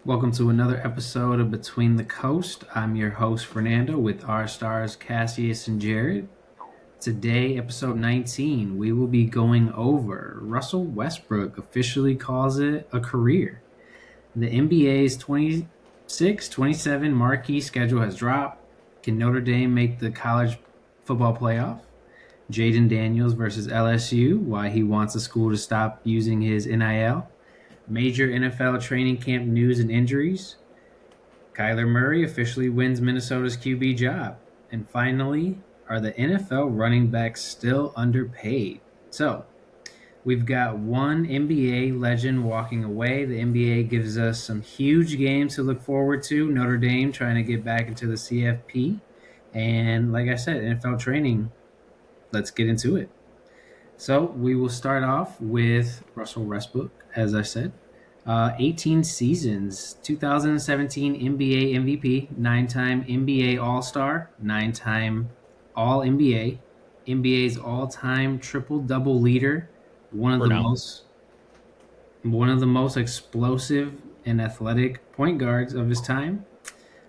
Welcome to another episode of Between the Coast. I'm your host, Fernando, with our stars Cassius and Jared. Today, episode 19, we will be going over Russell Westbrook officially calls it a career. The NBA's 26-27 marquee schedule has dropped. Can Notre Dame make the college football playoff? Jaden Daniels versus LSU, why he wants the school to stop using his NIL. Major NFL training camp news and injuries. Kyler Murray officially wins Minnesota's QB job. And finally, are the NFL running backs still underpaid? So, we've got one NBA legend walking away. The NBA gives us some huge games to look forward to. Notre Dame trying to get back into the CFP. And like I said, NFL training. Let's get into it. So, we will start off with Russell Westbrook, as I said. 18 seasons, 2017 NBA MVP, 9-time NBA All Star, 9-time All NBA, NBA's all-time triple-double leader, one of For the now. most explosive and athletic point guards of his time.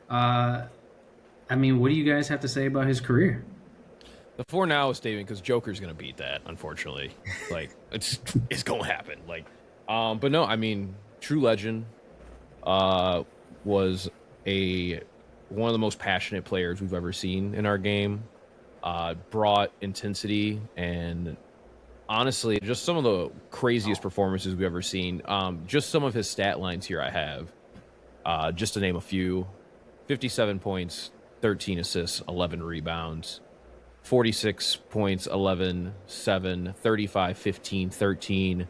Uh, what do you guys have to say about his career? The for now is statement because Joker's gonna beat that, unfortunately. It's gonna happen. But no, true legend. Was a one of the most passionate players we've ever seen in our game. Brought intensity and honestly, just some of the craziest performances we've ever seen. Just some of his stat lines here I have. Just to name a few: 57 points, 13 assists, 11 rebounds. 46 points, 11, 7, 35, 15, 13,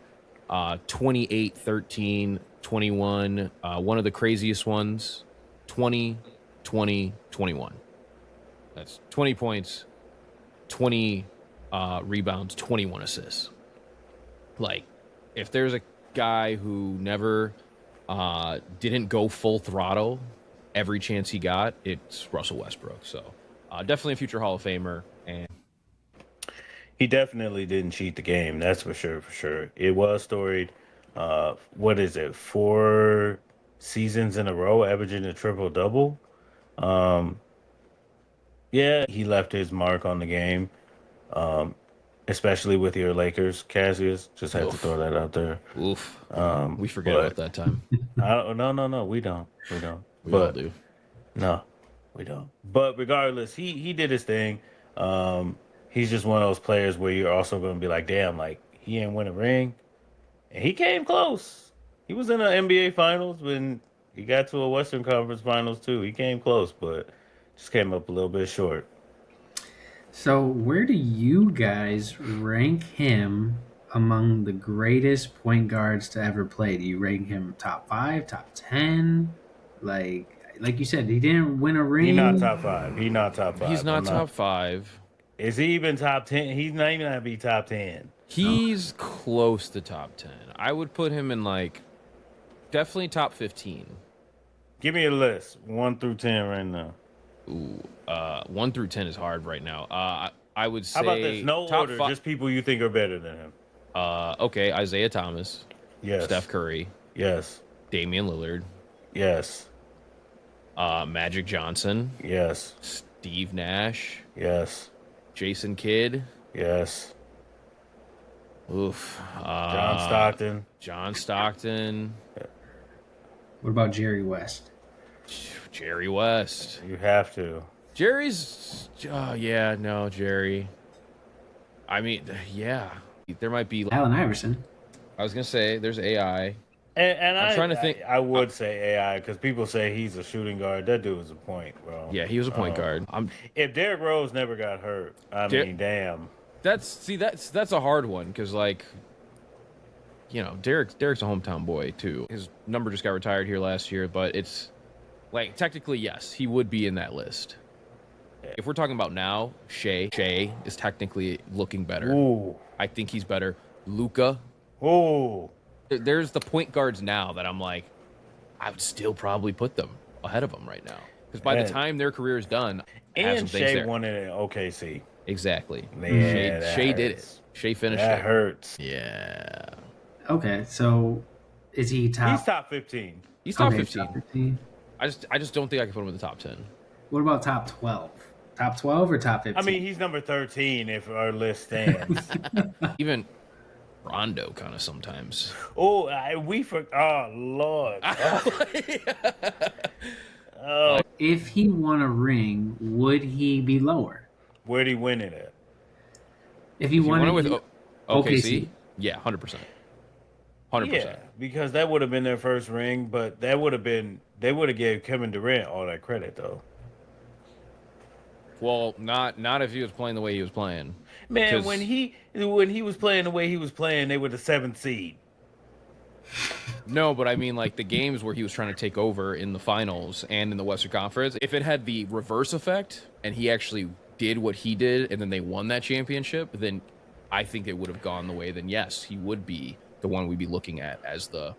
28, 13, 21. One of the craziest ones, 20, 20, 21. That's 20 points, 20 rebounds, 21 assists. If there's a guy who never didn't go full throttle every chance he got, it's Russell Westbrook. So definitely a future Hall of Famer. And He definitely didn't cheat the game. That's for sure. For sure, it was storied. What is it? 4 seasons in a row, averaging a triple double. Um, yeah, he left his mark on the game. Um, Especially with your Lakers, Cassius. Just had to throw oof, that out there. oof, we forget about But that time. no, we don't. We all But do. no, we don't. But regardless, he did his thing. He's just one of those players where you're also going to be like, damn, like he didn't win a ring, and he came close. He was in the NBA Finals when he got to a Western Conference Finals too. He came close, but just came up a little bit short. So, where do you guys rank him among the greatest point guards to ever play? Do you rank him top 5, top 10? Like you said, he didn't win a He not ring. top five. He not top He's five. I'm not not. top five. Is he even top 10? He's not even gonna be top 10. Oh, He's close to top 10. I would put him in definitely top 15. Give me a list, 1 through 10 right now. Ooh, 1 through 10 is hard right now. I would How about this? say No top order, five. just people you think are better than him. Okay, Isaiah Thomas, Yes. Steph Curry, Yes. Damian Lillard, Yes. Magic Johnson, Yes. Steve Nash, Yes. Jason Kidd. Yes. Oof. John Stockton. John Stockton, what about Jerry West? Jerry West. You have to. Jerry's. Yeah, no, Jerry. Yeah. There might be. Allen Iverson. I was gonna say there's AI. And I'm trying to think. I would say AI because people say he's a shooting guard. That dude was a point, bro. Yeah, he was a point guard. If Derrick Rose never got hurt, damn. That's a hard one because Derek's a hometown boy too. His number just got retired here last year, but it's technically yes, he would be in that list. If we're talking about now, Shea is technically looking better. Ooh. I think he's better. Luka. Ooh. There's the point guards now that I'm like, I would still probably put them ahead of them right now because by the time their career is done, I have some And things Shea there. won it in OKC. Exactly. Man, Shea did it. Shea finished That it. hurts. Yeah. Okay, so Is he He's top? top 15. He's top Okay, 15. top 15. I just don't think I can put him in the top 10. What about top 12? Top 12 or top I mean, 15? he's number 13 if our list stands. Even Rondo kind of sometimes. Oh, oh Lord. Oh, If he won a ring, would he be lower? where'd he win it at? If he If you won went it with in OKC, yeah, 100%. 100%. Yeah, because that would have been their first ring, but that would have been they would have gave Kevin Durant all that credit though. Well, not if he was playing the way he was playing. Man, 'Cause- when he was playing the way he was playing, they were the seventh seed. No, but I mean, like the games where he was trying to take over in the finals and in the Western Conference, if it had the reverse effect and he actually did what he did and then they won that championship, then I think it would have gone the way. Then yes, he would be the one we'd be looking at as the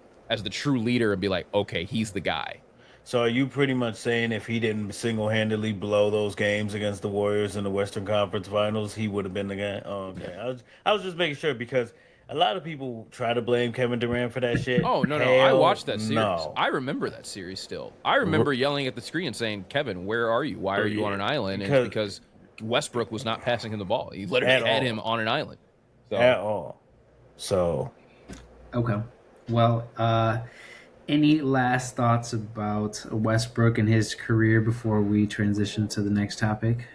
true leader and be like, okay, he's the guy. So are you pretty much saying if he didn't single-handedly blow those games against the Warriors in the Western Conference Finals, he would have been the guy? Oh, okay. Yeah. I was just making sure because a lot of people try to blame Kevin Durant for that shit. Oh no, I Hell watched that series. no. I remember that series still. I remember yelling at the screen saying, "Kevin, where are you? Why are you on an island?" And it's because Westbrook was not passing him the ball. He literally had him on an island. So. At all. So Okay. Well, any last thoughts about Westbrook and his career before we transition to the next topic?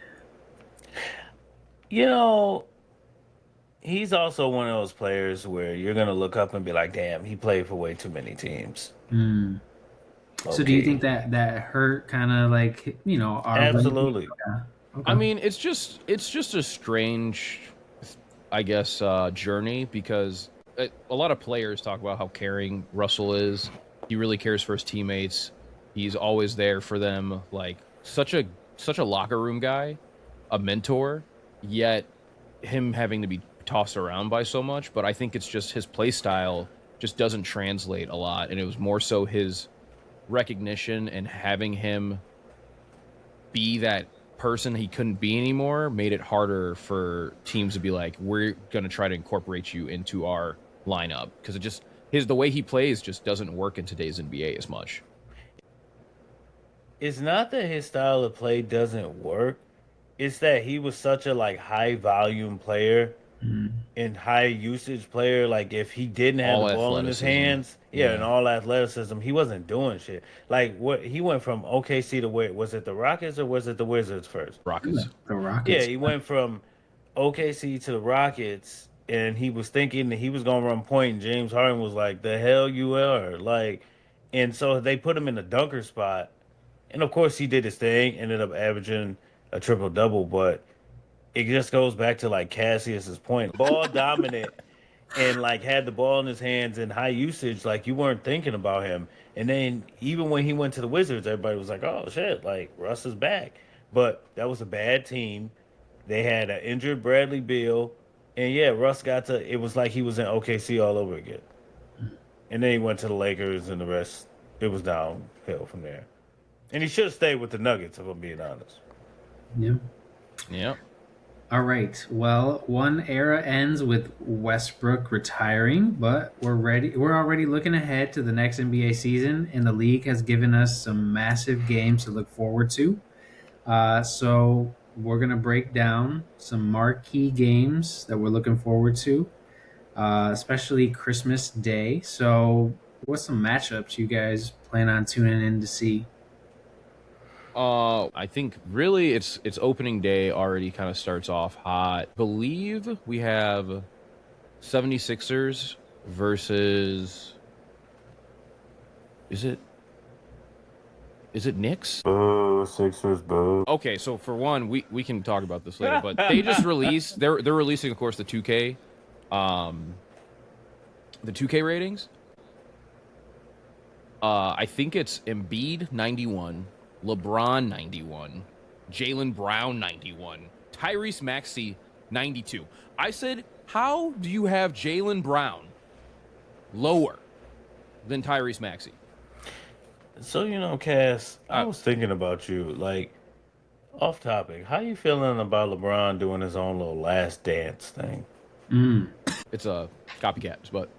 you know, he's also one of those players where you're gonna look up and be like, "Damn, he played for way too many teams." Hmm. So do you think that hurt kind of like, our Absolutely. Yeah. Okay. I mean, it's just a strange, I guess, journey because a lot of players talk about how caring Russell is. He really cares for his teammates. He's always there for them, like such a locker room guy, a mentor. Yet him having to be tossed around by so much. But I think it's just his play style just doesn't translate a lot, and it was more so his recognition and having him be that person he couldn't be anymore made it harder for teams to be like, we're going to try to incorporate you into our lineup because it just the way he plays just doesn't work in today's NBA as much. It's not that his style of play doesn't work. It's that he was such a like high volume player Mhm. and high usage player. Like if he didn't have All the ball in his athleticism. hands, and all athleticism, he wasn't doing shit. Like what he went from OKC to where was it the Rockets or was it the Wizards first? Rockets. The Rockets. Yeah, he went from OKC to the Rockets, and he was thinking that he was gonna run point. And James Harden was like, "The hell you are!" Like, and so they put him in the dunker spot, and of course he did his thing, ended up averaging a triple double. But it just goes back to like Cassius's point, ball dominant, and like had the ball in his hands and high usage. Like you weren't thinking about him, and then even when he went to the Wizards, everybody was like, "Oh shit, like Russ is back." But that was a bad team. They had an injured Bradley Beal, and yeah, Russ got to. It was like he was in OKC all over again. And then he went to the Lakers, and the rest it was downhill from there. And he should have stayed with the Nuggets, if I'm being honest. Yeah. Yeah. All right. Well, one era ends with Westbrook retiring, but we're ready. We're already looking ahead to the next NBA season, and the league has given us some massive games to look forward to. So we're gonna break down some marquee games that we're looking forward to, especially Christmas Day. So, what's some matchups you guys plan on tuning in to see? I think really it's opening day already kind of starts off hot. Believe we have 76ers versus is it Knicks? Boo, Sixers, boo. Okay, so for one, we can talk about this later, but they just released they're releasing of course the 2K ratings. I think it's Embiid 91, LeBron 91, Jaylen Brown 91, Tyrese Maxey 92. I said, how do you have Jaylen Brown lower than Tyrese Maxey? So Cass, I was thinking about you. Like, off topic, how you feeling about LeBron doing his own little last dance thing? Mm. It's a copycat, but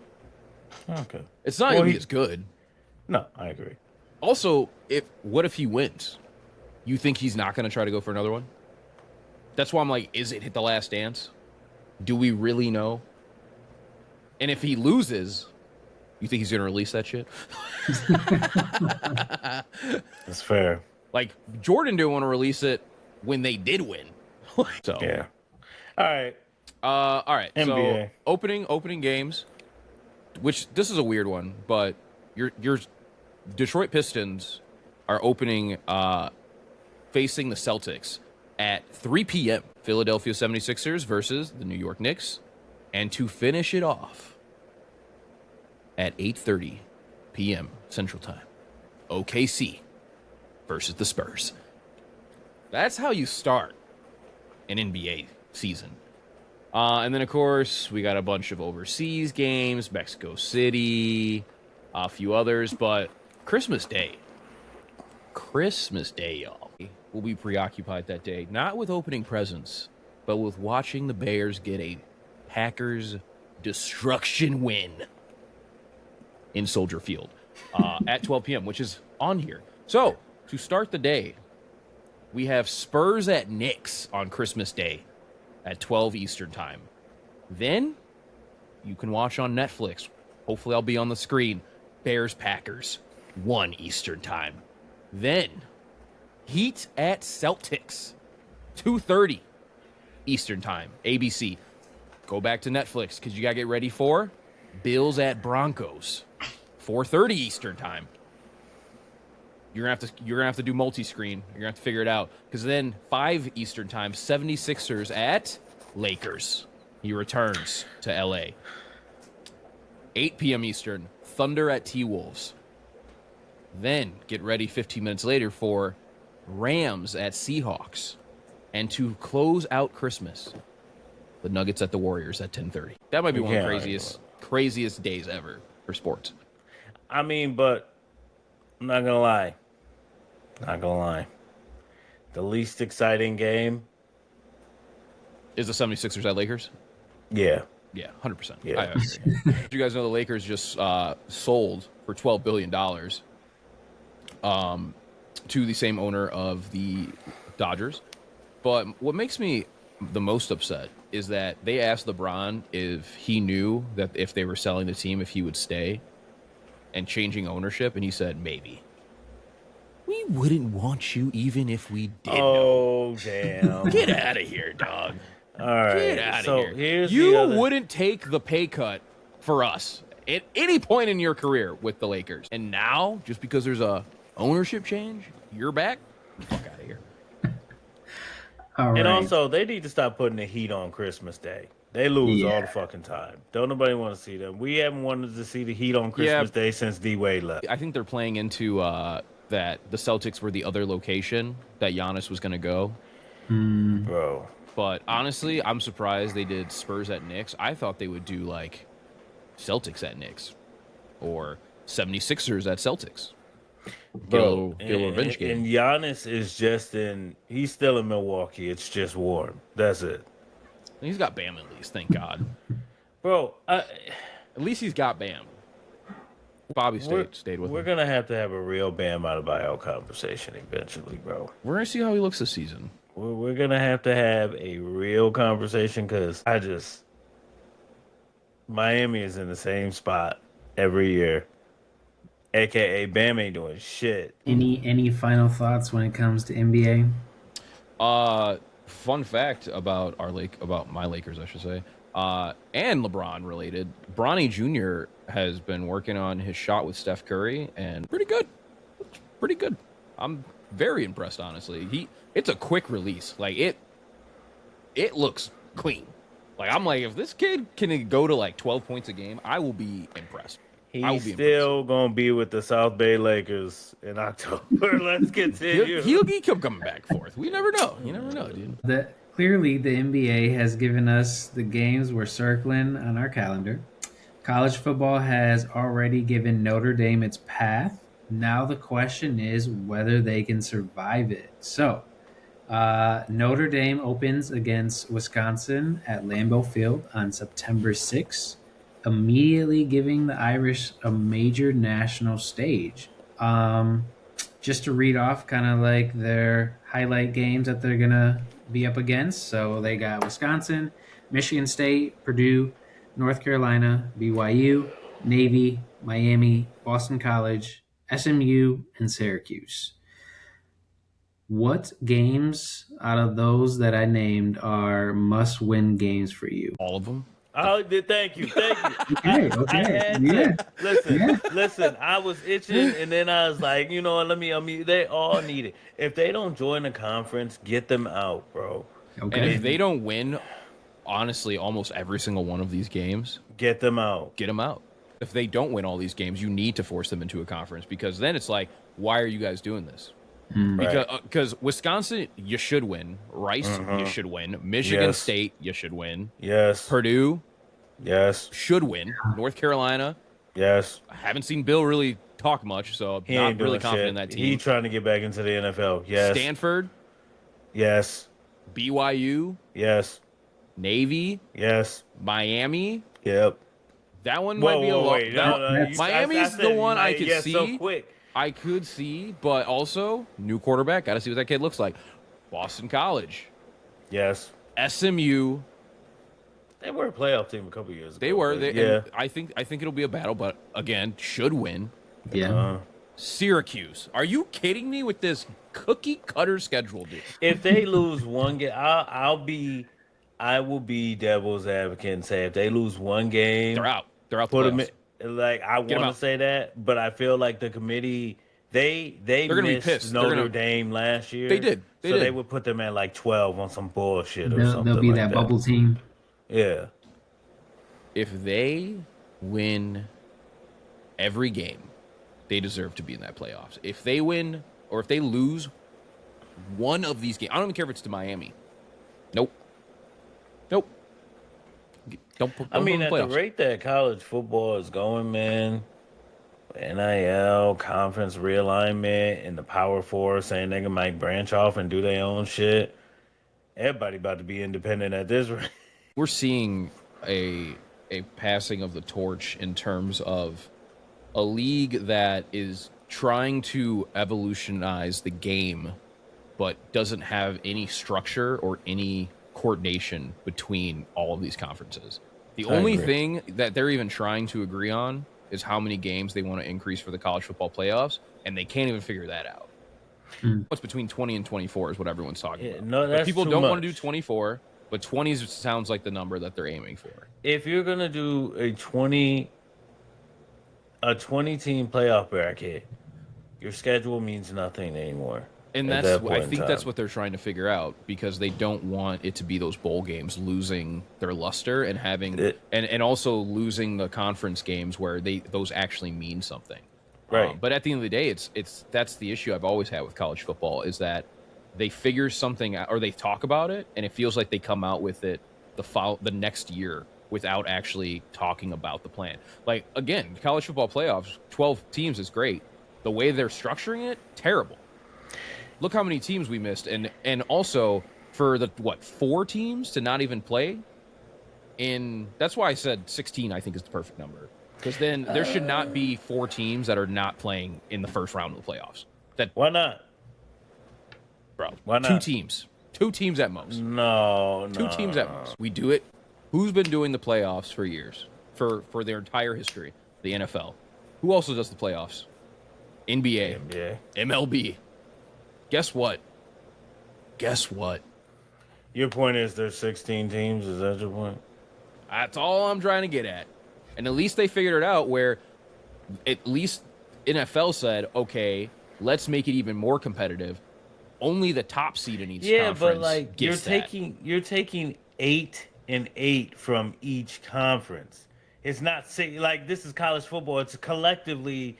Okay. It's not Well, going to be as good. No, I agree. Also, what if he wins? You think he's not going to try to go for another one? That's why I'm like, is it hit the last dance? Do we really know? And if he loses, you think he's going to release that shit? That's fair. Like, Jordan didn't want to release it when they did win. So, Yeah. All right. all right. NBA. So, opening games, which this is a weird one, but your Detroit Pistons are opening facing the Celtics at 3 p.m. Philadelphia 76ers versus the New York Knicks. And to finish it off at 8:30 p.m. Central Time, OKC versus the Spurs. That's how you start an NBA season. And then, of course, we got a bunch of overseas games, Mexico City, a few others. But Christmas Day, y'all, will be preoccupied that day, not with opening presents, but with watching the Bears get a Packers destruction win in Soldier Field at 12 p.m., which is on here. So, to start the day, we have Spurs at Knicks on Christmas Day at 12 Eastern Time. Then, you can watch on Netflix. Hopefully, I'll be on the screen. Bears Packers, 1 Eastern Time. Then, Heat at Celtics, 2:30 Eastern Time, ABC. Go back to Netflix because you got to get ready for Bills at Broncos, 4:30 Eastern Time. You're gonna have to do multi-screen. You're gonna have to figure it out because then 5 Eastern Time, 76ers at Lakers. He returns to LA. 8 p.m. Eastern, Thunder at T-Wolves. Then get ready 15 minutes later for Rams at Seahawks. And to close out Christmas, the Nuggets at the Warriors at 10:30. That might be one of the craziest days ever for sports. I mean, but I'm not gonna lie. The least exciting game. Is the 76ers at Lakers? Yeah. Yeah, 100%. Yeah. I agree. You guys know the Lakers just sold for $12 billion to the same owner of the Dodgers. But what makes me the most upset is that they asked LeBron if he knew that if they were selling the team, if he would stay and changing ownership. And he said, maybe. We wouldn't want you even if we did know. Damn. Get out of here, dog. All right. Get out of here. Here's you the other... wouldn't take the pay cut for us at any point in your career with the Lakers. And now, just because there's a ownership change, you're back? Get the fuck out of here. All right. And also, they need to stop putting the heat on Christmas Day. They lose all the fucking time. Don't nobody want to see them. We haven't wanted to see the heat on Christmas Day since D-Wade left. I think they're playing into that the Celtics were the other location that Giannis was going to go. Bro. But honestly, I'm surprised they did Spurs at Knicks. I thought they would do like Celtics at Knicks or 76ers at Celtics. Get a little revenge game. And Giannis is he's still in Milwaukee. It's just warm. That's it. He's got Bam at least, thank God. Bro, at least he's got Bam. Bobby stayed with him. We're going to have a real Bam out of buyout conversation eventually, bro. We're going to see how he looks this season. We're going to have a real conversation because Miami is in the same spot every year. AKA Bam ain't doing shit. Any final thoughts when it comes to NBA? Fun fact about my Lakers, I should say, and LeBron related. Bronny Jr. has been working on his shot with Steph Curry, and pretty good. I'm very impressed, honestly. It's a quick release. Like it looks clean. Like I'm like, if this kid can go to like 12 points a game, I will be impressed. He's still gonna be with the South Bay Lakers in October. Let's continue. He'll keep coming back forth. We never know. You never know, dude. Clearly, the NBA has given us the games we're circling on our calendar. College football has already given Notre Dame its path. Now the question is whether they can survive it. So, Notre Dame opens against Wisconsin at Lambeau Field on September 6th. immediately giving the Irish a major national stage. Just to read off kind of like their highlight games that they're going to be up against. So they got Wisconsin, Michigan State, Purdue, North Carolina, BYU, Navy, Miami, Boston College, SMU, and Syracuse. What games out of those that I named are must-win games for you? All of them. Oh, thank you. Okay, I okay, had yeah, to listen. yeah. Listen, I was itching, and then I was like, you know what? Let me unmute. They all need it. If they don't join the conference, get them out, bro. And if Okay. they don't win, honestly, almost every single one of these games, Get them out. get them out. If they don't win all these games, you need to force them into a conference because then it's like, why are you guys doing this? Right. Because Wisconsin, you should win. Rice, you should win. Michigan Yes. State, you should win. Yes. Purdue Yes. should win. North Carolina, Yes. I haven't seen Bill really talk much, so I'm He not ain't really doing confident shit. in that team. He trying to get back into the NFL. Yes. Stanford, Yes. BYU, Yes. Navy, Yes. Miami. Yep. That one might be a lot. Wait. No, you- Miami's said the one I Miami, could yeah, see. so quick. I could see, but also new quarterback. Got to see what that kid looks like. Boston College, Yes. SMU. They were a playoff team a couple years ago. They were. but They, yeah. and I think it'll be a battle, but again, should win. Yeah. Syracuse. Are you kidding me with this cookie cutter schedule, dude? If they lose one game, I will be devil's advocate and say if they lose one game, They're out. They're out. The put them playoffs. in, like I 'em want to out. say that, but I feel like the committee they gonna be missed pissed. Notre Dame last year. They did. They so did. they would put them at like 12 on some bullshit or They'll, something. they'll be like that bubble team. Yeah. If they win every game, they deserve to be in that playoffs. If they win or if they lose one of these games, I don't even care if it's to Miami. Nope. Don't put I mean, them at in the the playoffs. rate that college football is going, man, NIL, conference realignment, and the Power Four saying they might branch off and do their own shit. Everybody about to be independent at this rate. We're seeing a passing of the torch in terms of a league that is trying to evolutionize the game but doesn't have any structure or any coordination between all of these conferences. The only agree. thing that they're even trying to agree on is how many games they want to increase for the college football playoffs, and they can't even figure that out. What's between 20 and 24 is what everyone's talking Yeah, about. no, But that's people too don't want to do much. 24, but 20 sounds like the number that they're aiming for. If you're gonna do a 20 team playoff bracket, your schedule means nothing anymore. And at that's that I point in think that's time. what they're trying to figure out because they don't want it to be those bowl games losing their luster and having and also losing the conference games where those actually mean something. Right. But at the end of the day, it's that's the issue I've always had with college football is that they figure something out or they talk about it and it feels like they come out with it the next year without actually talking about the plan. Like again, college football playoffs, 12 teams is great. The way they're structuring it, terrible. Look how many teams we missed, and also for the 4 teams to not even play. That's why I said 16. I think is the perfect number because then there should not be 4 teams that are not playing in the first round of the playoffs. Why not? Bro, Why 2 not? teams, 2 teams at most, No, 2 teams at most. We do it. Who's been doing the playoffs for years, for their entire history? The NFL. Who also does the playoffs? NBA, Yeah. MLB. Guess what? Your point is there's 16 teams. Is that your point? That's all I'm trying to get at. And at least they figured it out where at least NFL said, okay, let's make it even more competitive. Only the top seed in each Yeah, conference but like you're gets that. taking 8 and 8 from each conference. It's not like this is college football. It's collectively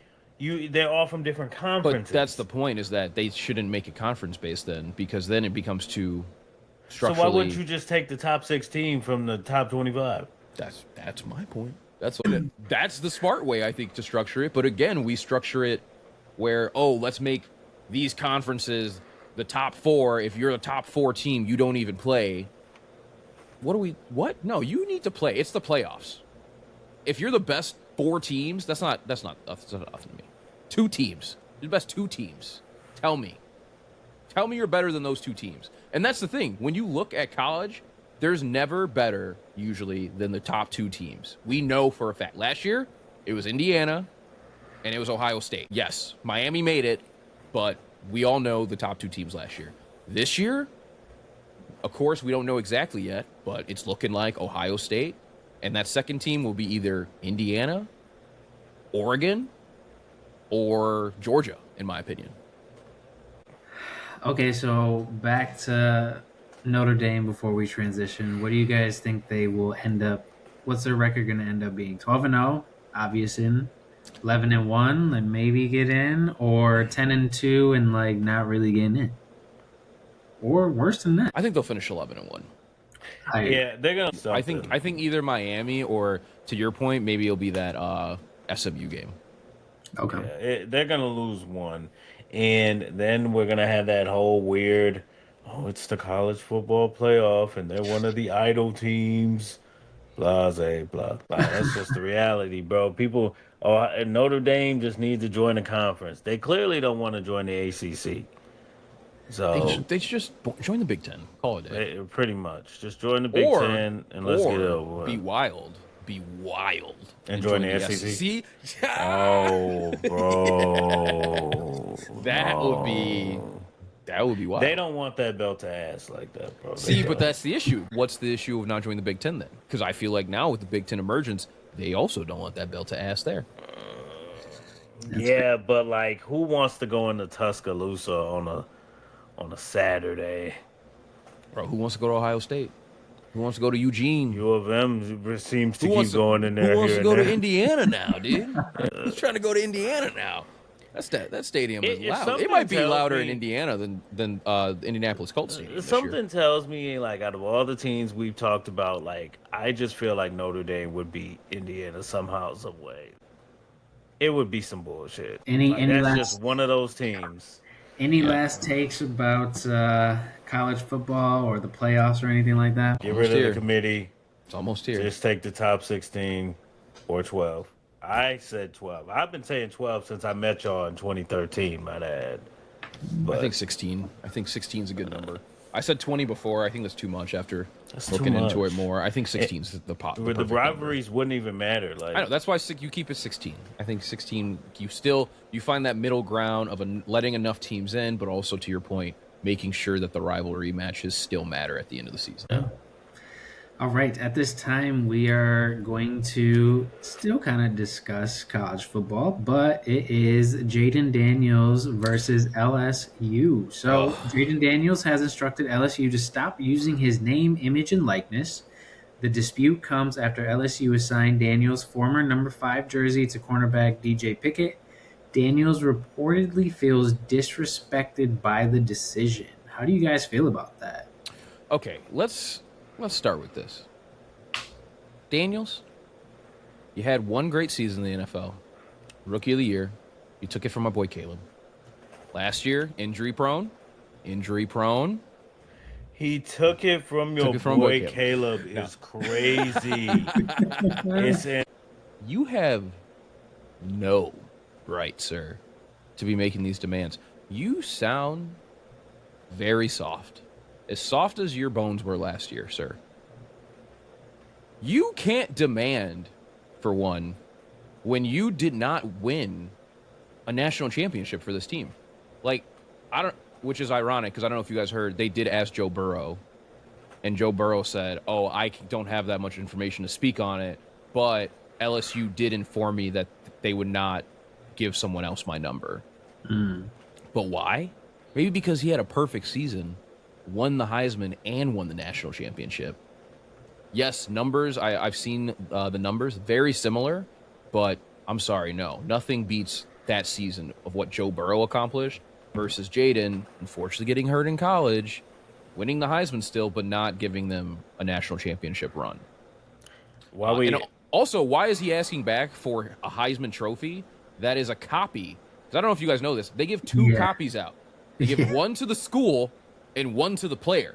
they're all from different But conferences. that's the point is that they shouldn't make it conference based then because then it becomes too So structurally. why wouldn't you just take the top 16 from the top 25? That's my point. That's the smart way I think to structure it. But again, we structure it where let's make these conferences the top 4. If you're a top 4 team, you don't even play. What? No, you need to play. It's the playoffs. if you're the best 4 teams, that's not enough to me. 2 teams, you're the best 2 teams. Tell me you're better than those 2 teams. And that's the thing. When you look at college, there's never better usually than the top 2 teams. We know for a fact. Last year, it was Indiana and it was Ohio State. Yes, Miami made it, but we all know the top 2 teams last year. This year, of course, we don't know exactly yet, but it's looking like Ohio State, and that second team will be either Indiana, Oregon, or Georgia, in my opinion. Okay, so back to Notre Dame before we transition. What do you guys think they will end up? What's their record going to end up being? 12-0, obvious in. 11-1, and maybe get in, or 10-2 and like not really getting in, or worse than that. I think they'll finish 11-1. Yeah, they're gonna. I think either Miami or, to your point, maybe it'll be that SMU game. Okay. Yeah, they're gonna lose one, and then we're gonna have that whole weird. Oh, it's the college football playoff, and they're one of the idle teams. Blase, blah, blah. That's just the reality, bro. People, Notre Dame just needs to join the conference. They clearly don't want to join the ACC. So they should just join the Big Ten. Call it a day. Pretty much, just join the Big Ten and let's get it over. Be wild, and join the SEC. See? Oh, bro, that would be wild. They don't want that belt to ass like that, bro. See, but that's the issue. What's the issue of not joining the Big Ten then? Because I feel like now with the Big Ten emergence, they also don't want that belt to ass there. Yeah, but like, who wants to go into Tuscaloosa on a Saturday? Bro, who wants to go to Ohio State? Who wants to go to Eugene? U of M seems to keep going in there. Who wants to go to Indiana now, dude? Who's trying to go to Indiana now? That stadium is loud. It might be louder in Indiana than the Indianapolis Colts stadium. Something tells me, like, out of all the teams we've talked about, like, I just feel like Notre Dame would beat Indiana somehow, some way. It would be some bullshit. That's just one of those teams. Any last takes about college football or the playoffs or anything like that? Get rid of the committee. It's almost here. Just take the top 16 or 12. I said 12. I've been saying 12 since I met y'all in 2013, might add. But I think 16. I think 16 is a good number. I said 20 before. I think that's too much after looking into it more. I think 16 is the pop. The rivalries wouldn't even matter. Like, I know, that's why you keep it 16. I think 16. You find that middle ground of letting enough teams in, but also, to your point, making sure that the rivalry matches still matter at the end of the season. Yeah. All right. At this time, we are going to still kind of discuss college football, but it is Jaden Daniels versus LSU. So Jaden Daniels has instructed LSU to stop using his name, image, and likeness. The dispute comes after LSU assigned Daniels' former number 5 jersey to cornerback DJ Pickett. Daniels reportedly feels disrespected by the decision. How do you guys feel about that? Okay, let's start with this. Daniels, you had one great season in the NFL. Rookie of the year. You took it from my boy Caleb. Last year, injury prone. He took it from your boy Caleb. It's crazy. You have no right, sir, to be making these demands. You sound very soft. As soft as your bones were last year, sir. You can't demand, for one, when you did not win a national championship for this team. Like, which is ironic, because I don't know if you guys heard, they did ask Joe Burrow, and Joe Burrow said, I don't have that much information to speak on it, but LSU did inform me that they would not give someone else my number. But why? Maybe because he had a perfect season, won the Heisman, and won the national championship. Yes, numbers, I've seen the numbers, very similar, but I'm sorry, no. Nothing beats that season of what Joe Burrow accomplished versus Jaden, unfortunately getting hurt in college, winning the Heisman still, but not giving them a national championship run. And also, why is he asking back for a Heisman trophy that is a copy? Because I don't know if you guys know this. They give 2 copies out. They give one to the school and one to the player.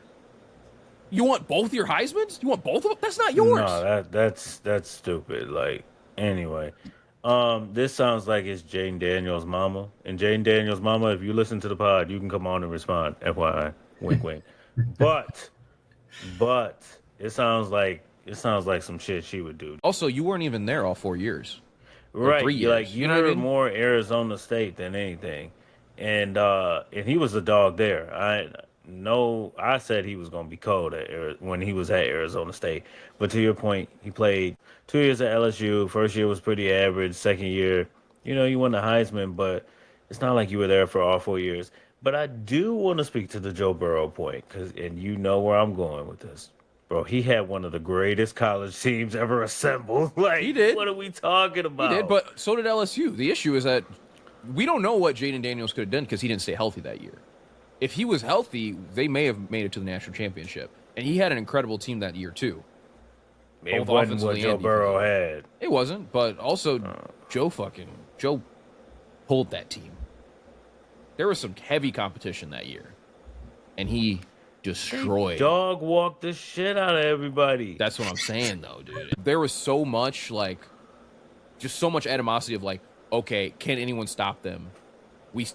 You want both your Heismans? You want both of them? That's not yours. No, that's stupid. Like, Anyway, this sounds like it's Jane Daniels' mama. And Jane Daniels' mama, if you listen to the pod, you can come on and respond. FYI, wink, wink. But, but it sounds like some shit she would do. Also, you weren't even there all 4 years or Right, 3 years. like You know what I you're mean? more Arizona State than anything, and he was a dog there. I said he was gonna be cold when he was at Arizona State. But to your point, he played 2 years at LSU. First year was pretty average. Second year, you won the Heisman, but it's not like you were there for all 4 years. But I do want to speak to the Joe Burrow point, and you know where I'm going with this. Bro, he had one of the greatest college teams ever assembled. He Like, did. what are we talking He did, about? but so did LSU. The issue is that we don't know what Jaden Daniels could have done because he didn't stay healthy that year. If he was healthy, they may have made it to the national championship. And he had an incredible team that year, too. It Both wasn't what offensively Joe and Burrow defensively. had. It wasn't, but also Joe pulled that team. There was some heavy competition that year, and he destroyed. Dog walked the shit out of everybody. That's what I'm saying, though, dude. There was so much, just so much animosity of, okay, can anyone stop them?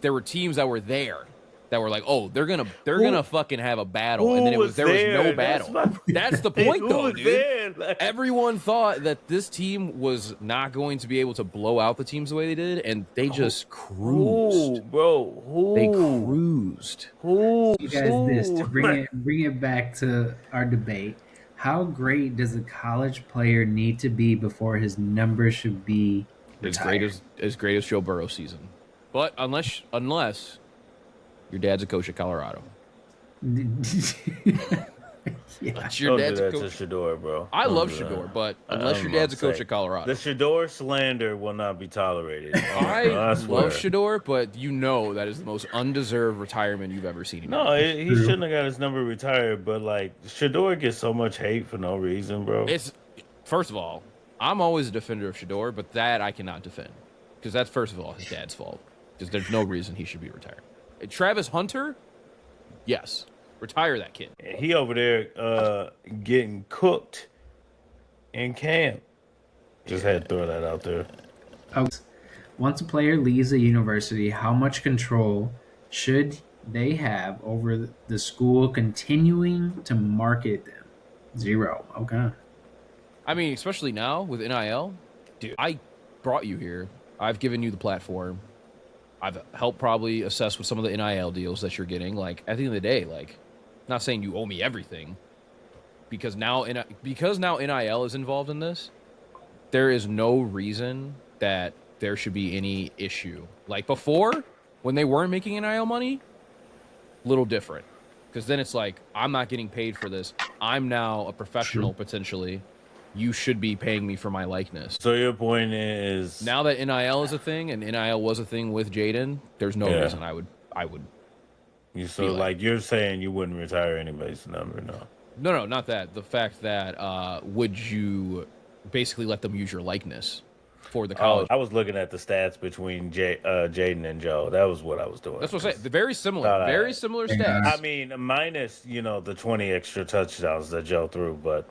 There were teams that were there that were like, oh, they're gonna fucking have a battle, and then there was no battle. That's the point, though, dude. Everyone thought that this team was not going to be able to blow out the teams the way they did, and they just cruised. They cruised. You guys, this to bring it back to our debate. How great does a college player need to be before his number should be retired? As great as Joe Burrow's season, but unless your dad's a coach at Colorado. Yeah. Unless Don't your do dad's a that to coach. Shador, bro. I Don't love do Shador, that. but unless your dad's a coach at Colorado. The Shador slander will not be tolerated. I swear. love Shador, but you know that is the most undeserved retirement you've ever seen. No, he shouldn't have got his number retired, but like Shador gets so much hate for no reason, bro. First of all, I'm always a defender of Shador, but that I cannot defend because that's first of all his dad's fault because there's no reason he should be retired. Travis Hunter, yes, retire that kid. He over there getting cooked in camp. Just had to throw that out there. Once a player leaves a university, how much control should they have over the school continuing to market them? 0. Okay. I mean, especially now with NIL, dude. I brought you here. I've given you the platform. I've helped probably assess with some of the NIL deals that you're getting. Like at the end of the day, not saying you owe me everything, because now NIL is involved in this. There is no reason that there should be any issue. Like before, when they weren't making NIL money, little different, because then it's like I'm not getting paid for this. I'm now a professional potentially. You should be paying me for my likeness. So your point is Now that NIL is a thing, and NIL was a thing with Jaden, there's no reason I would. you're saying you wouldn't retire anybody's number, no? No, not that. The fact that would you basically let them use your likeness for the college? I was looking at the stats between Jaden and Joe. That was what I was doing. That's what I'm saying. Very similar. Very similar stats. I mean, minus the 20 extra touchdowns that Joe threw, but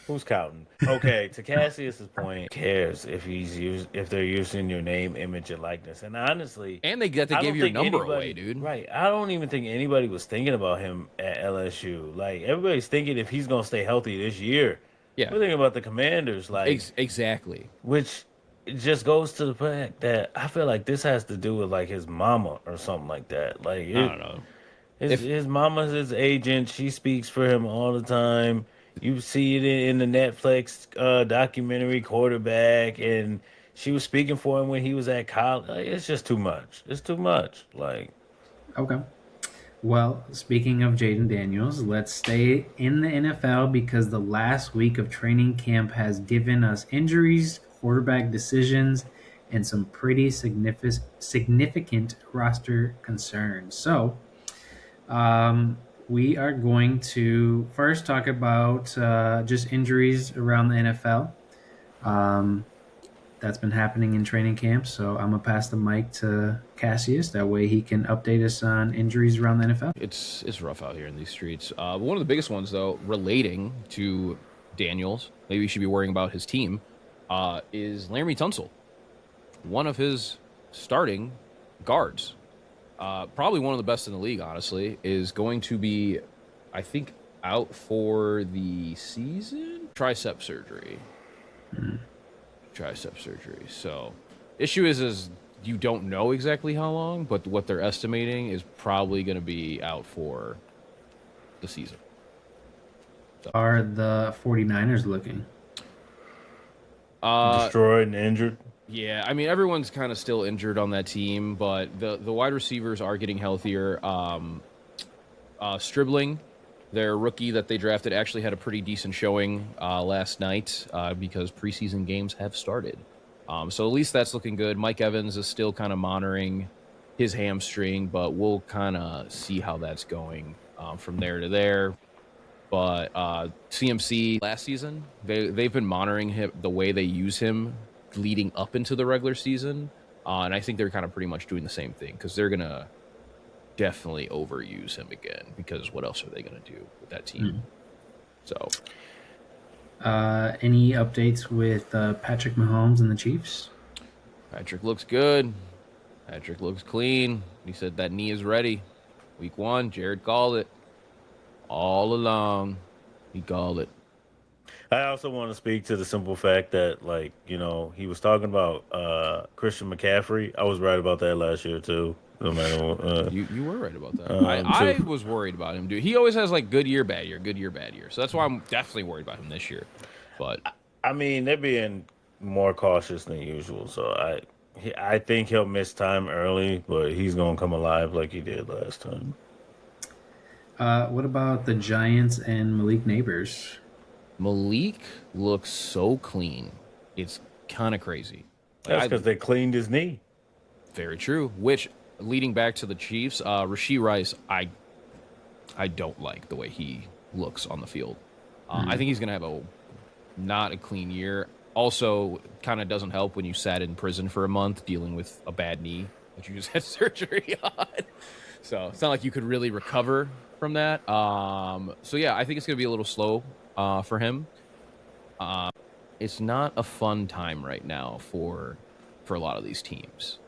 who's counting? Okay, to Cassius's point, who cares if they're using your name, image, and likeness? And honestly, And they give your number away, dude. Right. I don't even think anybody was thinking about him at LSU. Like everybody's thinking if he's gonna stay healthy this year. Yeah. We're thinking about the Commanders, like exactly. which it just goes to the fact that I feel like this has to do with like his mama or something like that. Like I don't know. His mama's his agent. She speaks for him all the time. You see it in the Netflix documentary Quarterback, and she was speaking for him when he was at college. Like, it's just too much. It's too much. Like, Okay. Well, speaking of Jaden Daniels, let's stay in the NFL because the last week of training camp has given us injuries, quarterback decisions, and some pretty significant roster concerns. So, we are going to first talk about just injuries around the NFL. That's been happening in training camp. So I'm going to pass the mic to Cassius. That way he can update us on injuries around the NFL. It's rough out here in these streets. One of the biggest ones, though, relating to Daniels, maybe you should be worrying about his team, is Laramie Tunsil, one of his starting guards. Probably one of the best in the league, honestly, is going to be, I think, out for the season. Tricep surgery. So, issue is you don't know exactly how long, but what they're estimating is probably going to be out for the season. So. Are the 49ers looking? Destroyed and injured? Yeah, I mean, everyone's kind of still injured on that team, but the wide receivers are getting healthier. Stribling, their rookie that they drafted, actually had a pretty decent showing last night because preseason games have started. So at least that's looking good. Mike Evans is still kind of monitoring his hamstring, but we'll kind of see how that's going from there to there. But CMC last season, they've been monitoring him, the way they use him leading up into the regular season. And I think they're kind of pretty much doing the same thing because they're going to definitely overuse him again because what else are they going to do with that team? So, any updates with Patrick Mahomes and the Chiefs? Patrick looks good. Patrick looks clean. He said that knee is ready. Week 1, Jared called it. All along, he called it. I also want to speak to the simple fact that, like, you know, he was talking about Christian McCaffrey. I was right about that last year, too. No matter what, you were right about that. I was worried about him, dude. He always has, like, good year, bad year, good year, bad year. So that's why I'm definitely worried about him this year. But I mean, they're being more cautious than usual. So I think he'll miss time early, but he's going to come alive like he did last time. What about the Giants and Malik Neighbors? Malik looks so clean. It's kind of crazy. That's because they cleaned his knee. Very true. Which, leading back to the Chiefs, Rashee Rice, I don't like the way he looks on the field. I think he's going to have not a clean year. Also, kind of doesn't help when you sat in prison for a month dealing with a bad knee that you just had surgery on. So it's not like you could really recover from that. So yeah, I think it's going to be a little slow for him. It's not a fun time right now for a lot of these teams.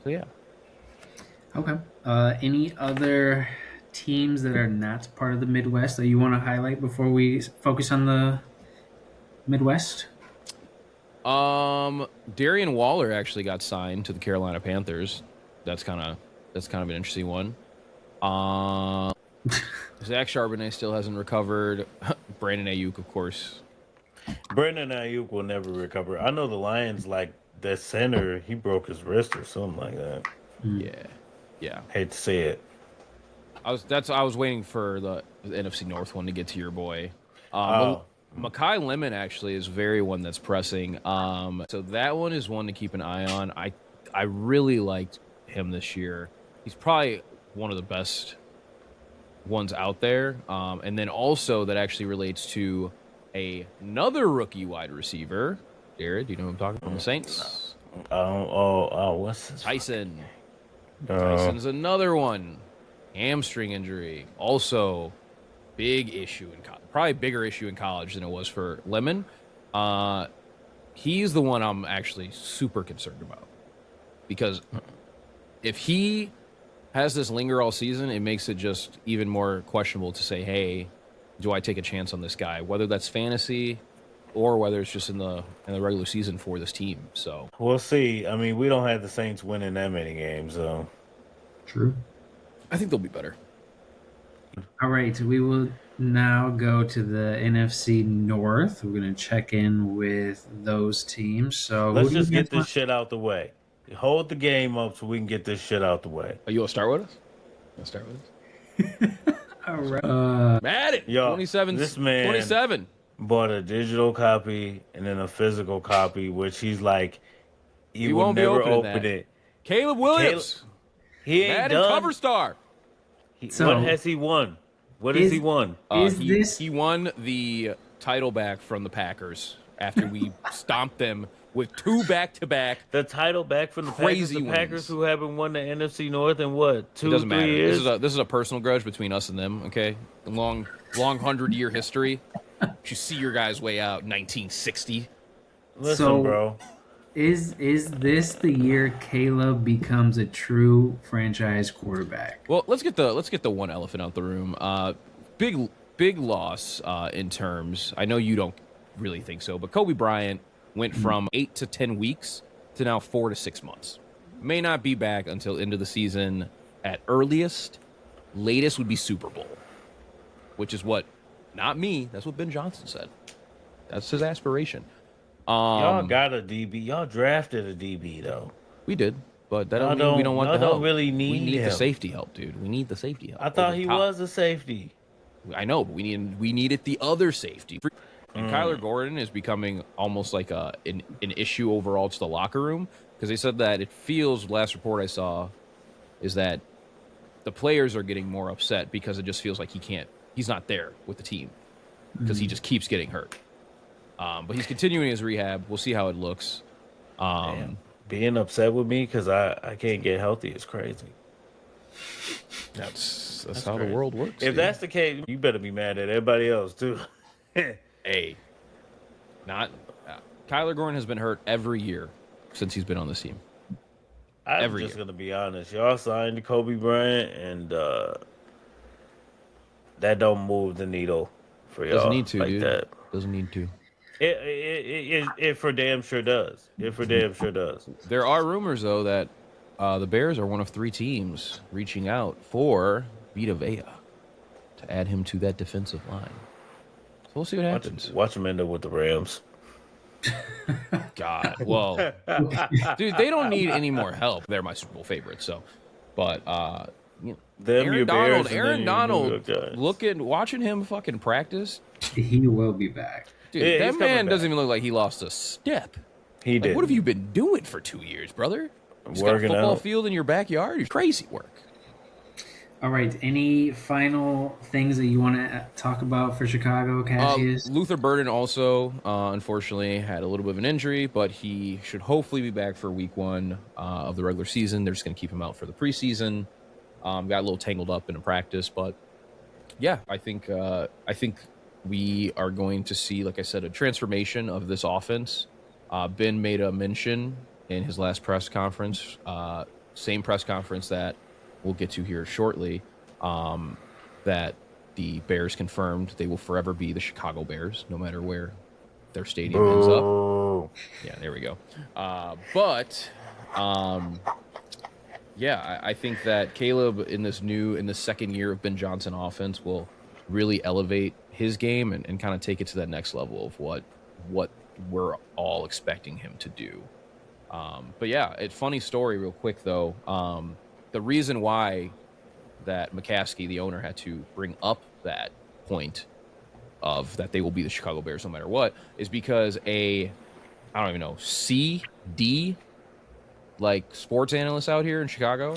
So yeah. Okay. Any other teams that are not part of the Midwest that you want to highlight before we focus on the Midwest? Darian Waller actually got signed to the Carolina Panthers. That's kind of an interesting one. Zach Charbonnet still hasn't recovered. Brandon Ayuk, of course. Brandon Ayuk will never recover. I know the Lions, like, the center, he broke his wrist or something like that. Yeah. Hate to say it. I was waiting for the NFC North one to get to your boy. Mekhi Lemon actually is very one that's pressing. So that one is one to keep an eye on. I really liked him this year. He's probably one of the best ones out there. And then also that actually relates to another rookie wide receiver. Jared, do you know who I'm talking about? From the Saints? What's his Tyson. Tyson's another one. Hamstring injury. Also, big issue in college. Probably bigger issue in college than it was for Lemon. He's the one I'm actually super concerned about. Because if he has this linger all season, it makes it just even more questionable to say, hey, do I take a chance on this guy? Whether that's fantasy or whether it's just in the regular season for this team. So we'll see. I mean, we don't have the Saints winning that many games, so true. I think they'll be better. All right, we will now go to the NFC North. We're going to check in with those teams. So let's just get this shit out the way. Hold the game up so we can get this shit out the way. Are you going to start with us? All right. Madden, yo, 27. This man 27. Bought a digital copy and then a physical copy, which he's like, he will never open it. Caleb Williams. He ain't Madden done. cover star. What has he won? What has he won? He won the title back from the Packers after we stomped them with 2 back-to-back. The title back from the Packers. The Packers who haven't won the NFC North in what, 2-3 years? This is a personal grudge between us and them. Okay, long 100-year history. You see your guys way out 1960. Listen, So bro. is this the year Caleb becomes a true franchise quarterback? Well, let's get the one elephant out the room. Big loss in terms. I know you don't really think so, but Kobe Bryant went from 8 to 10 weeks to now 4 to 6 months. May not be back until end of the season at earliest. Latest would be Super Bowl, which is what, not me. That's what Ben Johnson said. That's his aspiration. Y'all got a DB. Y'all drafted a DB though. We did, but that Y'all don't mean we don't. don't want Y'all the don't help. really We need need the him. safety help, dude. We need the safety help. I thought over he top. was a safety. I know, but we needed the other safety. And Kyler Gordon is becoming almost like an issue overall to the locker room because they said that it feels. Last report I saw is that the players are getting more upset because it just feels like he's not there with the team because he just keeps getting hurt. But he's continuing his rehab. We'll see how it looks. Damn. Being upset with me because I can't get healthy is crazy. That's That's how crazy. the world works. If dude. that's the case, you better be mad at everybody else too. Hey, not Kyler Gordon has been hurt every year since he's been on this team. I'm Every just year. gonna be honest. Y'all signed Kobe Bryant, and that don't move the needle for y'all Doesn't need to, like dude. that. Doesn't need to. It for damn sure does. It for damn sure does. There are rumors though that the Bears are one of 3 teams reaching out for Vita Vea to add him to that defensive line. So we'll see what happens. Watch him end up with the Rams. God, well, dude, they don't need any more help. They're my Super Bowl favorites. So, but Them your Bears, and then Aaron your New Donald, York Giants. watching him fucking practice, He will be back. dude. Yeah, that he's coming man doesn't back. even look like he lost a step. He Like, did. what have you been doing for 2 years, brother? Just got a Working football out. field in your backyard. Crazy work. All right. Any final things that you want to talk about for Chicago, Cassius? Luther Burden also, unfortunately, had a little bit of an injury, but he should hopefully be back for week 1 of the regular season. They're just going to keep him out for the preseason. Got a little tangled up in a practice, but yeah, I think we are going to see, like I said, a transformation of this offense. Ben made a mention in his last press conference, same press conference that we'll get to here shortly, that the Bears confirmed they will forever be the Chicago Bears, no matter where their stadium ends up. Oh, Yeah, there we go. Yeah, I think that Caleb in the second year of Ben Johnson offense will really elevate his game and kind of take it to that next level of what we're all expecting him to do. But yeah, funny story real quick though. The reason why that McCaskey, the owner, had to bring up that point of that they will be the Chicago Bears no matter what is because I don't even know, CD like sports analyst out here in Chicago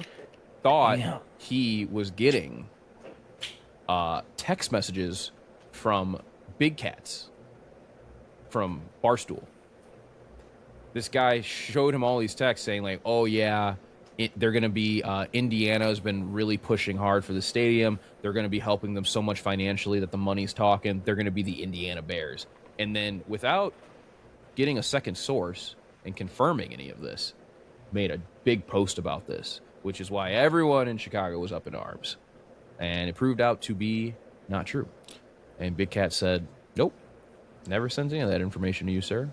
thought damn. he was getting text messages from Big Cats from Barstool. This guy showed him all these texts saying like, oh yeah, they're going to be Indiana has been really pushing hard for the stadium. They're going to be helping them so much financially that the money's talking. They're going to be the Indiana Bears. And then without getting a second source and confirming any of this, made a big post about this, which is why everyone in Chicago was up in arms. And it proved out to be not true. And Big Cat said, nope, never sends any of that information to you, sir.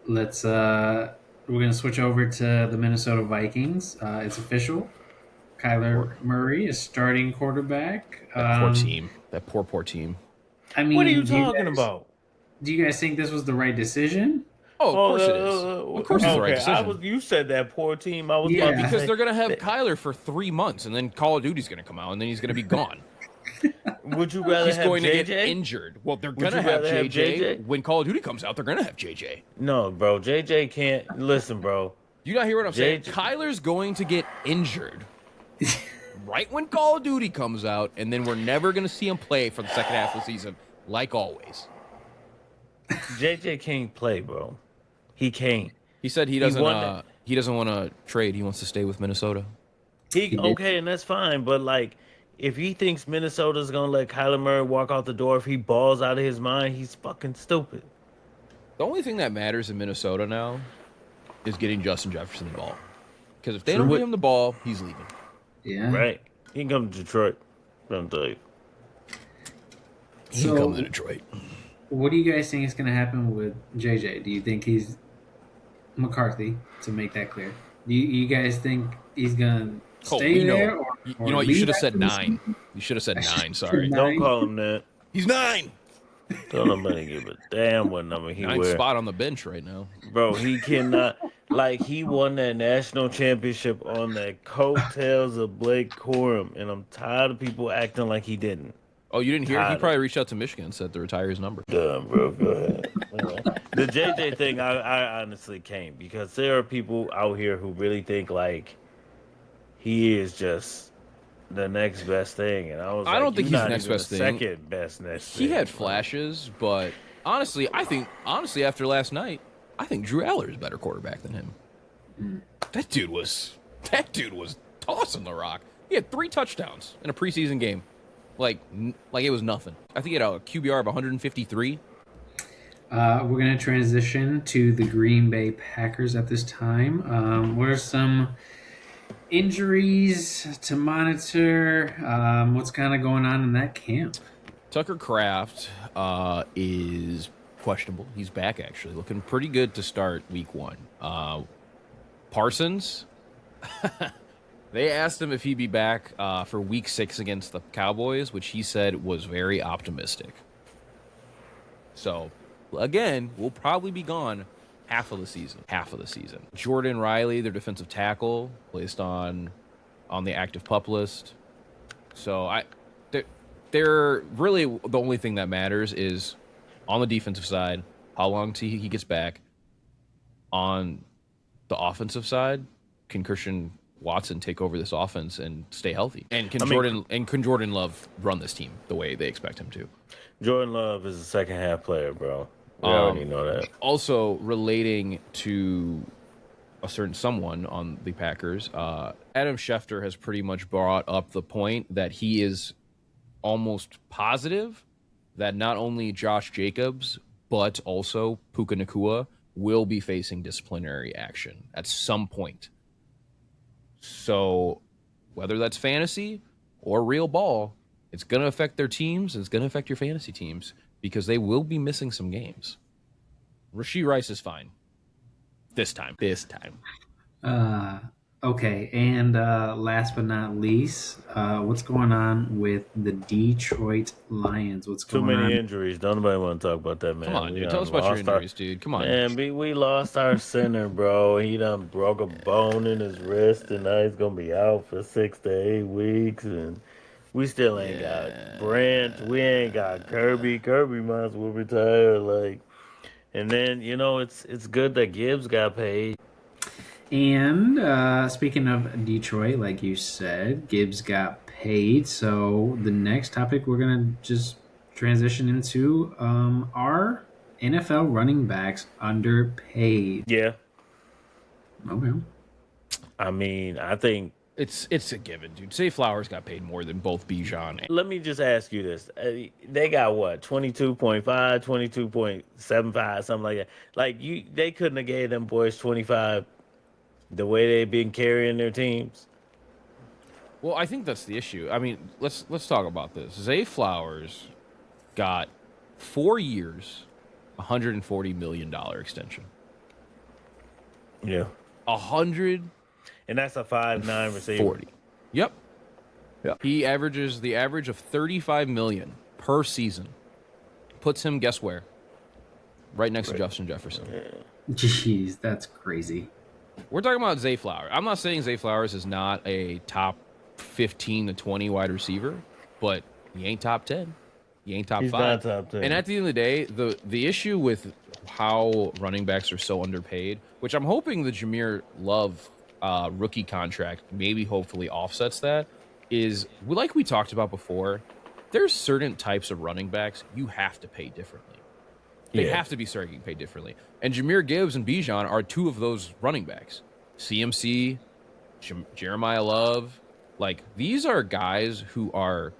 Let's we're gonna switch over to the Minnesota Vikings. It's official. Kyler Murray is starting quarterback. That poor team. That poor team. I mean, What are you talking about? Do you guys think this was the right decision? Oh, of course it is. Of course it's the right decision. You said that poor team. I was Yeah. about to Because say, they're going to have Kyler for 3 months, and then Call of Duty's going to come out, and then he's going to be gone. Would you rather He's have going to JJ? get injured. Well, they're Would going to you have rather have JJ. JJ? When Call of Duty comes out, they're going to have JJ. No, bro. JJ can't listen, bro. You not hear what I'm saying? JJ. Kyler's going to get injured right when Call of Duty comes out, and then we're never going to see him play for the second half of the season, like always. JJ can't play, bro. He can't. He said he doesn't won want to trade. He wants to stay with Minnesota. Okay, and that's fine. But like, if he thinks Minnesota's gonna let Kyler Murray walk out the door, if he balls out of his mind, he's fucking stupid. The only thing that matters in Minnesota now is getting Justin Jefferson the ball. Because if they True. don't get him the ball, he's leaving. Yeah. Right. He can come to Detroit. I'm tell you. He can So, come to Detroit. what do you guys think is going to happen with JJ? Do you think he's McCarthy, to make that clear? Do you guys think he's going to Oh, stay we know. there You or know what? You leave should have said after the 9. season? You should have said I should 9. have Sorry. said Don't 9. call him that. He's 9. Don't nobody give a damn what number he 9th wear. spot on the bench right now. Bro, he cannot. Like, he won that national championship on the coattails of Blake Corum, and I'm tired of people acting like he didn't. Oh, you didn't hear? He Tired of probably reached out to Michigan and said to retire his number. Done, bro. Go ahead. The JJ thing, I honestly can't, because there are people out here who really think like he is just the next best thing, and I was like, don't think "You're he's the not next even best the thing. second best next He thing, had bro." flashes, but honestly, after last night, I think Drew Aller is a better quarterback than him. That dude was tossing the rock. He had 3 touchdowns in a preseason game. Like it was nothing. I think he had a QBR of 153. We're going to transition to the Green Bay Packers at this time. What are some injuries to monitor? What's kind of going on in that camp? Tucker Kraft is questionable. He's back, actually. Looking pretty good to start week 1. Parsons, they asked him if he'd be back for week 6 against the Cowboys, which he said was very optimistic. So, again, we'll probably be gone half of the season. Jordan Riley, their defensive tackle, placed on the active PUP list. So, they're really the only thing that matters is on the defensive side, how long till he gets back. On the offensive side, can Christian Watson take over this offense and stay healthy? And can Jordan Love run this team the way they expect him to? Jordan Love is a second half player, bro. We already know that. Also, relating to a certain someone on the Packers, Adam Schefter has pretty much brought up the point that he is almost positive that not only Josh Jacobs, but also Puka Nacua will be facing disciplinary action at some point. So whether that's fantasy or real ball, it's going to affect their teams. And it's going to affect your fantasy teams because they will be missing some games. Rashee Rice is fine. This time. Okay, and last but not least, what's going on with the Detroit Lions? What's Too going on? many injuries. Don't nobody want to talk about that, man. Come on, dude. Tell us about your injuries, dude. Come on. Man, we lost our center, bro. He done broke a bone in his wrist, and now he's going to be out for 6 to 8 weeks, and we still ain't got Brent. We ain't got Kirby. Kirby might as well retire, like. And then, it's good that Gibbs got paid. And speaking of Detroit, like you said, Gibbs got paid. So the next topic we're going to just transition into are NFL running backs underpaid. Yeah. Okay. I mean, I think it's a given, dude. Zay Flowers got paid more than both Bijan and... Let me just ask you this. They got what? 22.5, 22.75, something like that. Like, they couldn't have gave them boys 25 the way they've been carrying their teams. Well, I think that's the issue. I mean, let's talk about this. Zay Flowers got 4 years, $140 million extension. Yeah. 100. And that's a 5'9" receiver. Yep. He averages the average of $35 million per season. Puts him, guess where? Right next to Justin Jefferson. Jeez, that's crazy. We're talking about Zay Flowers. I'm not saying Zay Flowers is not a top 15 to 20 wide receiver, but he ain't top 10. He ain't top 5. He's not top 10. And at the end of the day, the issue with how running backs are so underpaid, which I'm hoping the Jameer Love rookie contract maybe hopefully offsets that, is like we talked about before, there's certain types of running backs you have to pay differently. They have to be starting getting paid differently. And Jahmyr Gibbs and Bijan are 2 of those running backs. CMC, Jeremiah Love. Like, these are guys who are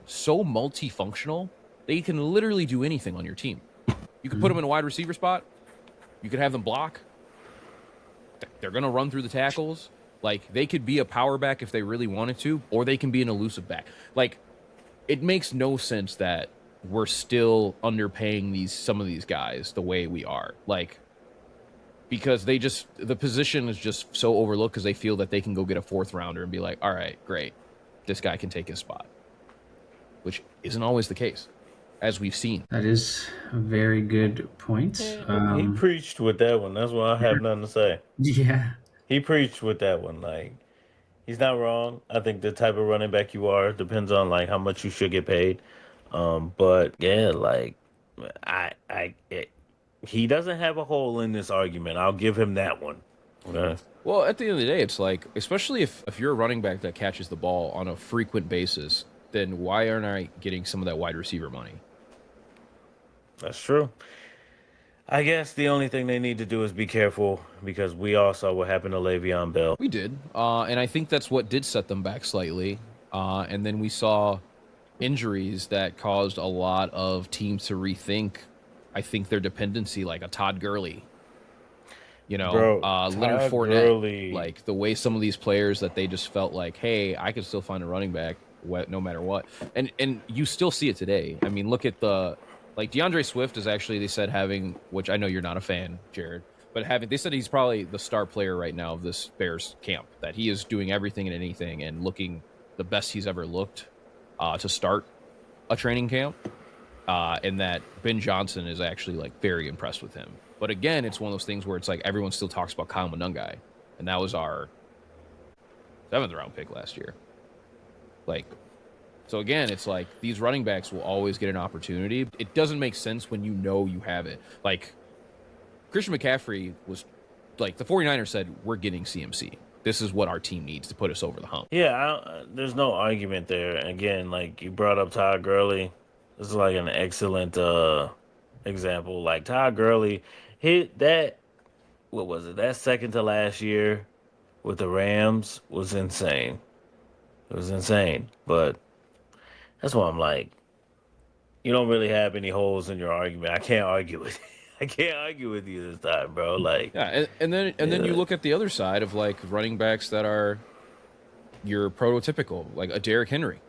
so multifunctional, they can literally do anything on your team. You could put them in a wide receiver spot. You could have them block. They're going to run through the tackles. Like, they could be a power back if they really wanted to, or they can be an elusive back. Like, it makes no sense that we're still underpaying some of these guys the way we are. Like, because the position is just so overlooked because they feel that they can go get a 4th rounder and be like, all right, great, this guy can take his spot, which isn't always the case, as we've seen. That is a very good point. He preached with that one. That's why I have nothing to say. Yeah. He preached with that one. Like, he's not wrong. I think the type of running back you are depends on like how much you should get paid. But yeah, like he doesn't have a hole in this argument. I'll give him that one. Okay. Well, at the end of the day, it's like, especially if you're a running back that catches the ball on a frequent basis, then why aren't I getting some of that wide receiver money? That's true. I guess the only thing they need to do is be careful because we all saw what happened to Le'Veon Bell. We did, and I think that's what did set them back slightly. And then we saw injuries that caused a lot of teams to rethink, I think, their dependency, like a Todd Gurley. You know, Leonard Fournette, Gurley. Like the way some of these players that they just felt like, hey, I can still find a running back no matter what. And you still see it today. I mean, look at like DeAndre Swift is actually, they said, having, which I know you're not a fan, Jared, but they said he's probably the star player right now of this Bears camp, that he is doing everything and anything and looking the best he's ever looked to start a training camp. And that Ben Johnson is actually like very impressed with him. But again, it's one of those things where it's like everyone still talks about Kyle Monungai, and that was our 7th round pick last year. Like, so again, it's like these running backs will always get an opportunity. It doesn't make sense when you know you have it. Like, Christian McCaffrey was like, the 49ers said, we're getting CMC. This is what our team needs to put us over the hump. Yeah, there's no argument there. Again, like you brought up Todd Gurley. This is like an excellent example. Like Todd Gurley hit that, what was it? That second to last year with the Rams was insane. It was insane. But that's why I'm like, you don't really have any holes in your argument. I can't argue with you this time, bro. Like, yeah, and then you look at the other side of like running backs that are your prototypical, like a Derrick Henry.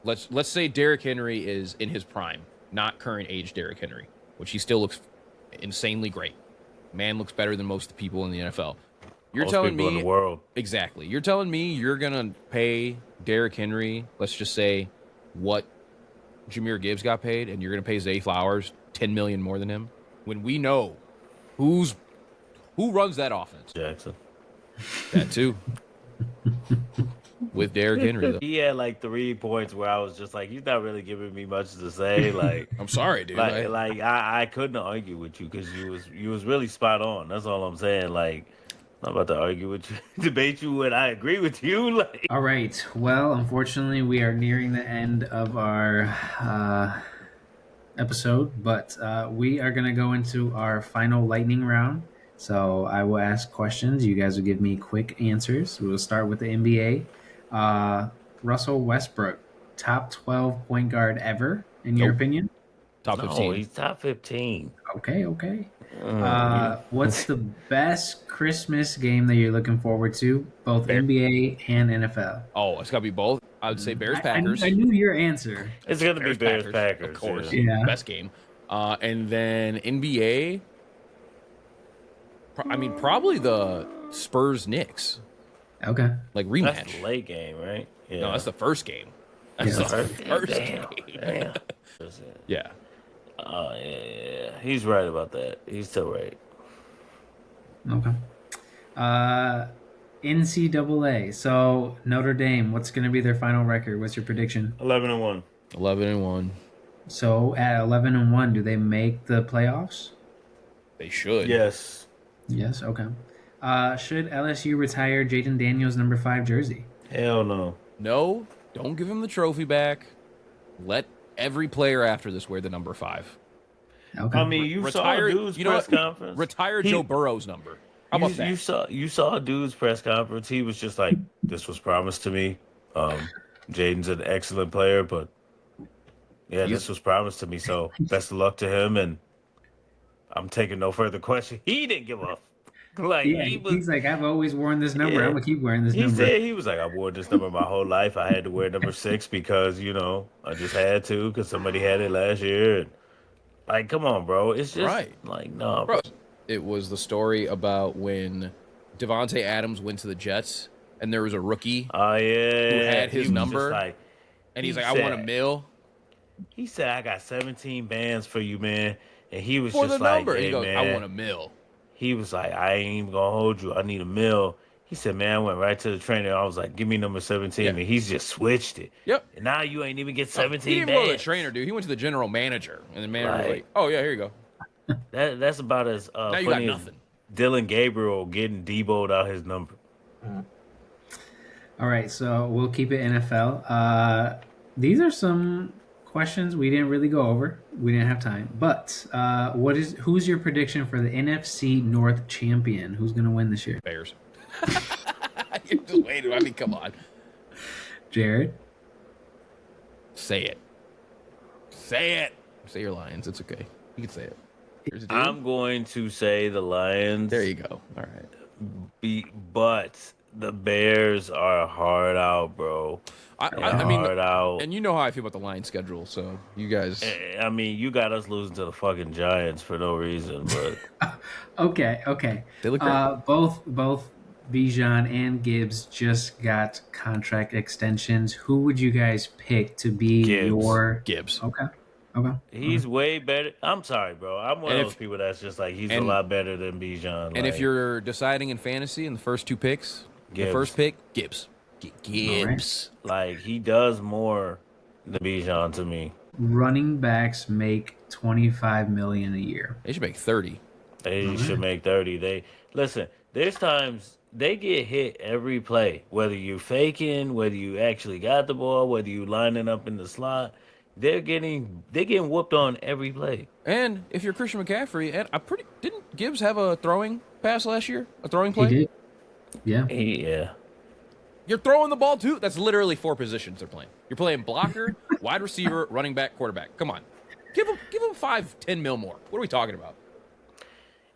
Let's say Derrick Henry is in his prime, not current age Derrick Henry, which he still looks insanely great. Man looks better than most people in the NFL. You're most telling people me in the world. Exactly. You're telling me you're gonna pay Derrick Henry, let's just say, what Jahmyr Gibbs got paid, and you're gonna pay Zay Flowers $10 million more than him, when we know who runs that offense? Jackson. That too. With Derrick Henry, though. He had like 3 points where I was just like, he's not really giving me much to say. Like, I'm sorry, dude. I couldn't argue with you because you was really spot on. That's all I'm saying. Like, I'm not about to argue with you, debate you, and I agree with you. Like, all right. Well, unfortunately, we are nearing the end of our episode, but we are going to go into our final lightning round. So I will ask questions. You guys will give me quick answers. We will start with the NBA. Russell Westbrook, top 12 point guard ever, in your opinion? Top 15. No, he's top 15. Okay. What's the best Christmas game that you're looking forward to, both NBA and NFL? Oh, it's got to be both. I would say Bears-Packers. I knew your answer. It's going to be Bears-Packers. Of course. Yeah. Best game. And then NBA, probably the Spurs-Knicks. Okay. Like rematch. That's the late game, right? Yeah. No, that's the first game. That's the first game. Damn. Yeah. Yeah. He's right about that. He's still right. Okay. NCAA. So Notre Dame, what's going to be their final record? What's your prediction? 11-1. 11-1. So at 11-1, do they make the playoffs? They should. Yes. Yes. Okay. Should LSU retire Jaden Daniels' number 5 jersey? Hell no. No, don't give him the trophy back. Let every player after this wear the number 5. Okay. I mean, you saw a dude's press conference. Retire Joe Burrow's number. How about that? You saw a dude's press conference. He was just like, "This was promised to me. Jaden's an excellent player, but Yeah, He's this was promised to me, so best of luck to him. And I'm taking no further question. He didn't give up. Like Yeah, he was, he's like, I've always worn this number. I'm yeah. gonna keep wearing this He number. said he was like, I wore this number my whole life. I had to wear number 6 because I just had to because somebody had it last year. And like, come on, bro. It's just right, like, no, bro. bro. It was the story about when Devontae Adams went to the Jets, and there was a rookie Oh who yeah, had he his was just number, like, and he's he like, "I want a said, mill he said, I got 17 bands for you, man. And he was for the just like, number." And he hey, goes, "I man. want a mill." He was like, I ain't even gonna hold you. I need a mill. He said, man, I went right to the trainer. I was like, give me number 17. Yeah. And he's just switched it. Yep. And now you ain't even get No, he 17 didn't even go to the trainer, bands. dude. He went to the general manager, and the manager was Like, like, "Oh yeah, here you go. that's about as Now you got funny as nothing." Dylan Gabriel getting Debo'd out his number. All right, so we'll keep it NFL. These are some questions we didn't really go over. We didn't have time. But who's your prediction for the NFC North champion? Who's going to win this year? Bears. You're just waiting. I mean, come on. Jared? Say it. Say it. Say your Lions. It's okay. You can say it. Here's the deal. I'm going to say the Lions. There you go. All right. But the Bears are hard out, bro. I mean, hard out. and you know how I feel about the Lions schedule, so you guys. I mean, you got us losing to the fucking Giants for no reason, but Okay. They look great. Both Bijan and Gibbs just got contract extensions. Who would you guys pick to be Gibbs. your Gibbs. Okay. He's way better. I'm sorry, bro. I'm one And of if- those people that's just like he's a and- lot better than Bijan. And if you're deciding in fantasy in the first two picks, the Gibbs. first pick, Gibbs. Gibbs. like he does more than Bijan to me. Running backs make $25 million a year. They should make 30. They should make 30. They listen. There's times they get hit every play, whether you faking, whether you actually got the ball, whether you lining up in the slot. They're getting whooped on every play. And if you're Christian McCaffrey, and didn't Gibbs have a throwing pass last year? A throwing play? He did. Yeah. Yeah. You're throwing the ball too. That's literally 4 positions they're playing. You're playing blocker, wide receiver, running back, quarterback. Come on, give them 5-10 mil more. What are we talking about?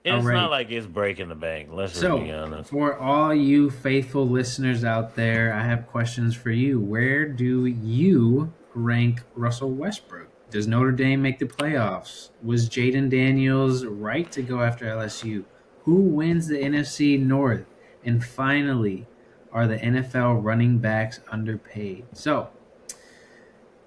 It's right. not like it's breaking the bank. Let's just be honest. For all you faithful listeners out there, I have questions for you. Where do you rank Russell Westbrook? Does Notre Dame make the playoffs? Was Jaden Daniels right to go after LSU? Who wins the NFC North? And finally, are the NFL running backs underpaid? So,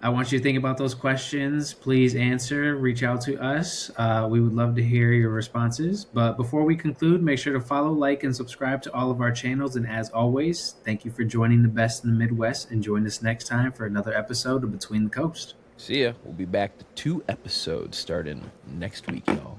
I want you to think about those questions. Please answer. Reach out to us. We would love to hear your responses. But before we conclude, make sure to follow, like, and subscribe to all of our channels. And as always, thank you for joining the best in the Midwest. And join us next time for another episode of Between the Coast. See ya. We'll be back to 2 episodes starting next week, y'all.